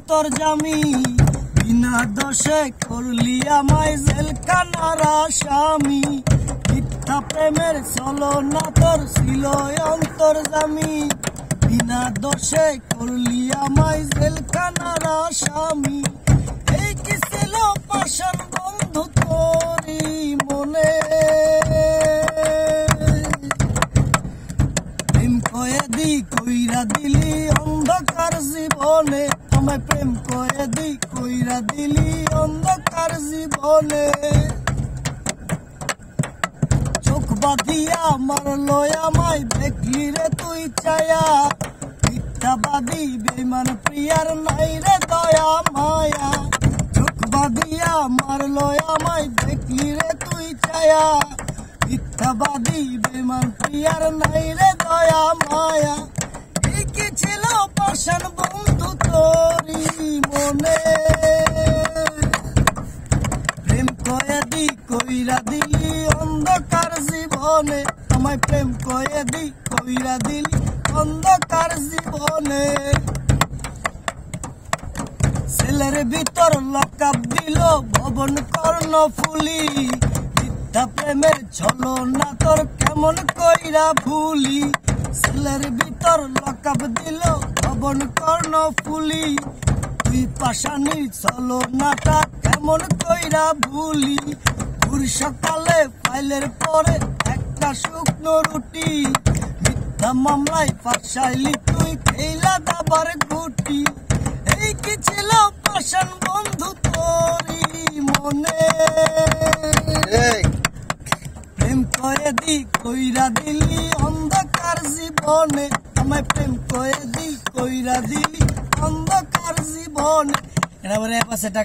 অন্তর্যামী বিনা দোষে করলি আমায় জেলখানার আসামি মিথ্যা প্রেমের ছলনা তোর ছিল অন্তর্যামী বিনা দোষে করলি আমায় জেলখানার আসামি এই কি ছিল পাষাণ বন্ধু তোরই মনে প্রেম কয়েদি কইরা দিলি অন্ধকার জীবনে আমায় প্রেম কয়েদি কইরা দিলি অন্ধকার জীবনে চোখ বাঁধিয়া মারলো আমায় দেখলি রে তুই চায়া মিথ্যাবাদী বেঈমান প্রিয়ার নাই রে দয়া মায়া চোখ বাঁধিয়া মারলো আমায় দেখলি রে তুই চায়া মিথ্যাবাদী বেঈমান প্রিয়ার নাই রে দয়া মায়া এই কি ছিল পাষাণ বন্ধু তোরই মনে প্রেম কয়েদি কইরা দিলি অন্ধকার জীবনে আমায় প্রেম কয়েদি কইরা দিলি অন্ধকার জীবনে ছেলের ভিতর লকআপ দিল ভবন কর্ণফুলি মিথ্যা প্রেমের ছলনা তোর কেমন কইরা ভুলি ছেলের ভিতর লকআপ দিল ভবন কর্ণফুলি তুই পাষাণীর ছলনাটা কেমন কইরা ভুলি ভোর সকালে ফাইলের পরে একটা শুকনো রুটি মিথ্যা মামলায় ফাঁসাইলি তুই খেলা দাবার গুটি এই কি ছিল পাষাণ বন্ধু তোরই মনে প্রেম কয়েদি কইরা দিলি অন্ধকার জীবনে আমায় প্রেম কয়েদি কইরা দিলি অন্ধকার জীবনে এটা বলে পাশে টাকা